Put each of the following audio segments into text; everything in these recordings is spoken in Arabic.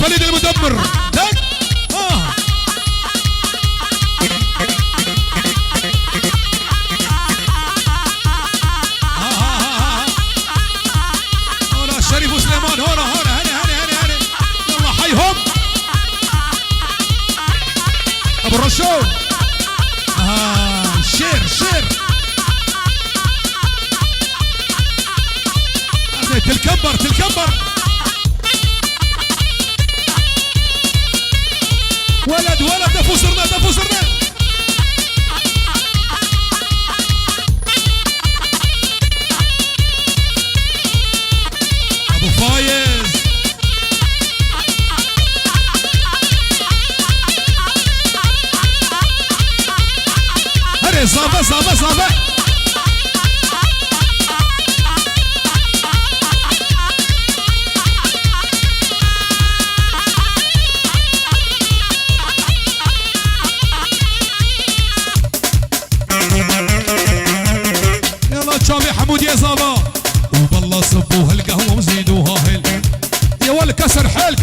فريد المدمر دق هنا شريف وسليمان هنا هني يلا حيهم ابو الرشود شير تلكبر ولد دفو صرنا ابو فايز هري صافا شامي حمود يا زابا وبالله صبوها القهوه وزيدوها هل يا ولد كسر حيل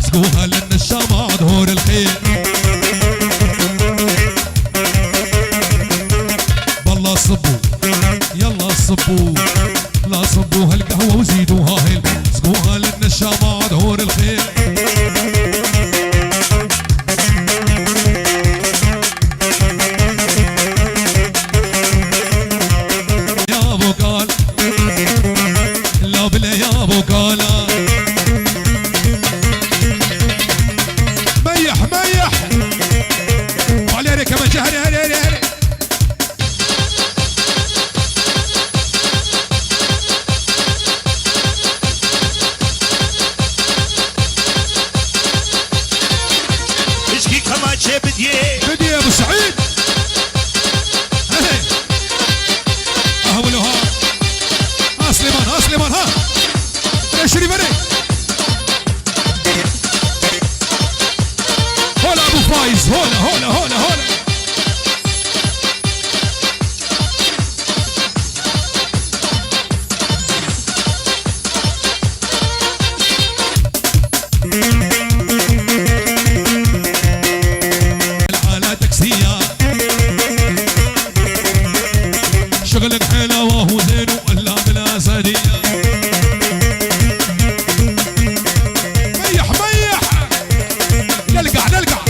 سقوها لان الشام ظهور الخيل بالله صبوا يلا صبوا لا صبوها القهوه وزيدوها هل سقوها لان الشام ظهور الخيل بدي يا ابو سعيد اهولو ها سليمان ها شريف هنا هولا ابو فايز هولا شغلك حلوة وهو زين وإلا بلا سدية ميح نلقع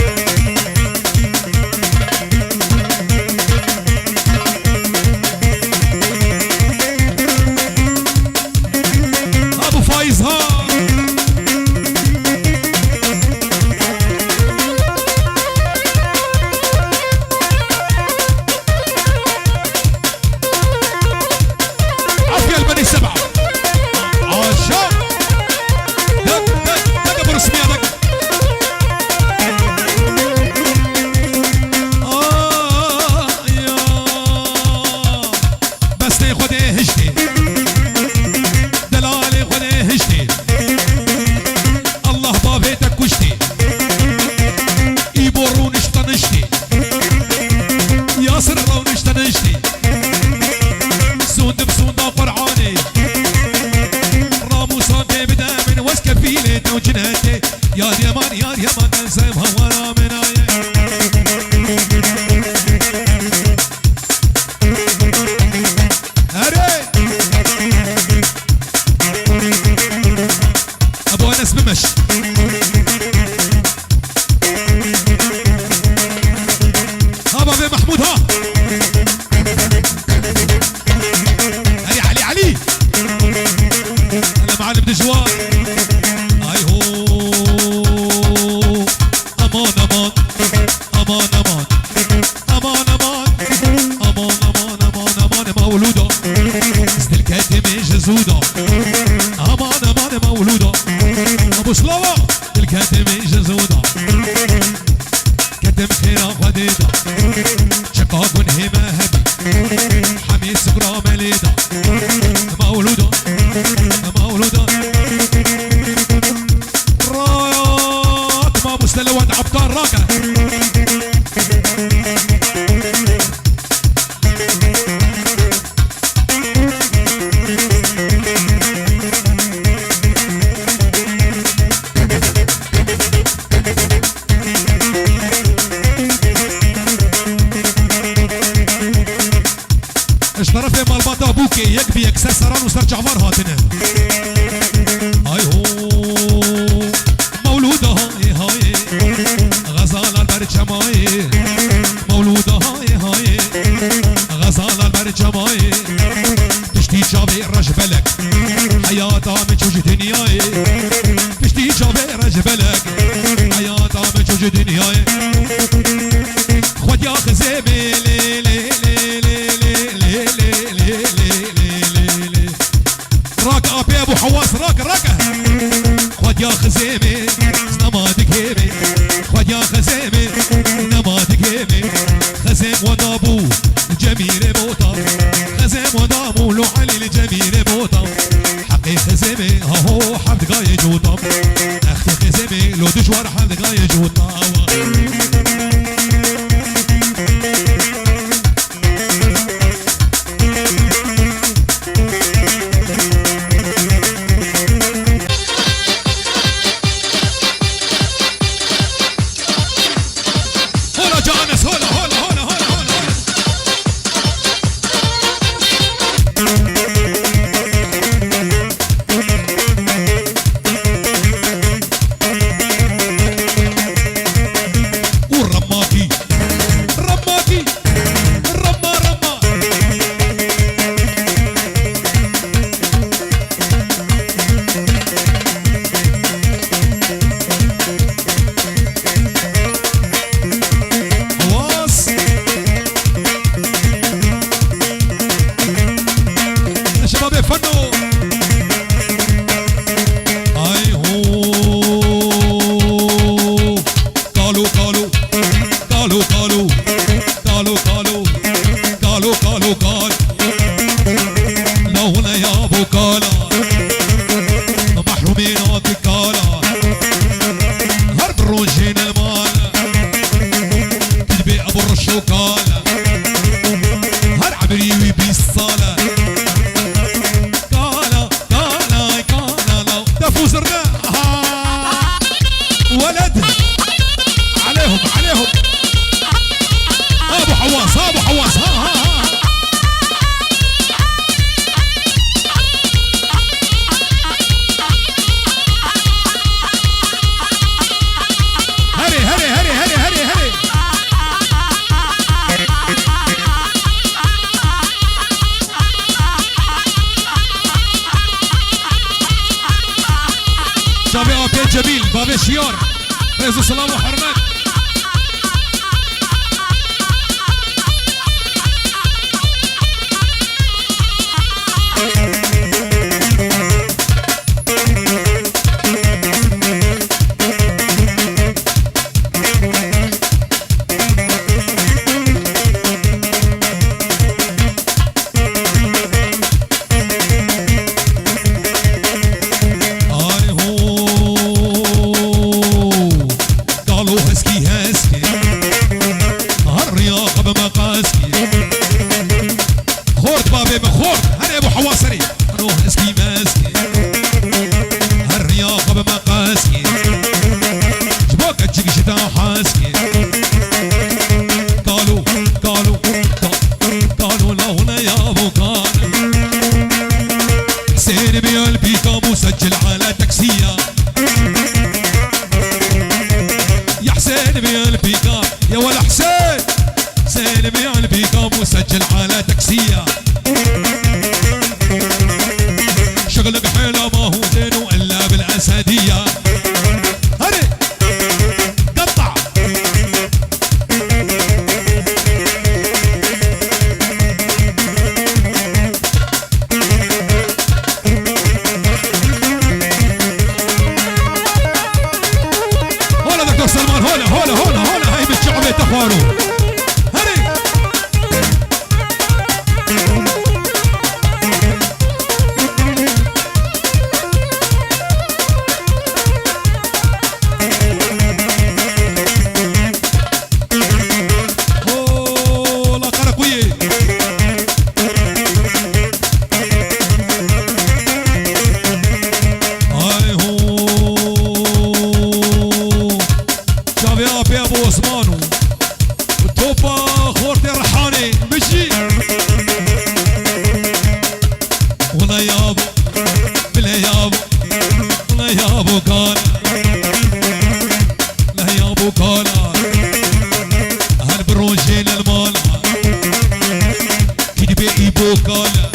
أبو فايز ها سبعة عشان دق ابو رسمية دق يا بس تاخد هجتي دلالي خد هجتي الله بابيتك وشتي يبورون اشتنشتي ياسر رون اشتنشتي سود بسودا قرعاني وجنهتي يا ديمان نسيبها ورا منايا هري ابو انس بمش ها بابي محمود ها هري علي انا معلم دجوار امان مولوده استلكاتي من جزوده امان مولوده ابو سلاوه استلكاتي من جزوده كتم خيره وديده شقاق هما هبي حميد سكرة مليده مولوده رايات ما مستلوات عبقار راكع اشترف مال بطا بوكي يكبي يكسر سران وسر جعفر هاتنا هاي هو مولودة هاي هاي غزال البرجماي مولودة هاي هاي غزال البرجماي تشتي جابي رجبلك حياتها من جوج دنياي تشتي جابي رجبلك حياتها من جوج دنياي خد يا خزيمي لي لي لي لي لي لي لي لي لي راك ابي ابو حواس راك خد يا خزيمي نمادك هيمي خد يا خزيمي نمادك هيمي خزيم ودابو جميل بوطا خزيم ودابو لو علي الجميل بوطا حقي خزيمي هو حمد قاي جوطا اختي خزيمي لو دجوار حمد قاي جوطا جميل باب شيار رئيس السلام وحرمات وكالة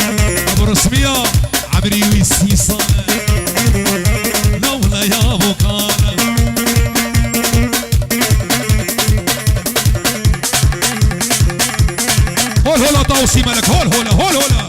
ابو رسمية عمري والسيصانة لولا يا ابو كالة هول هولا طاوسي ملك هول هولا هول هولا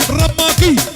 رماكي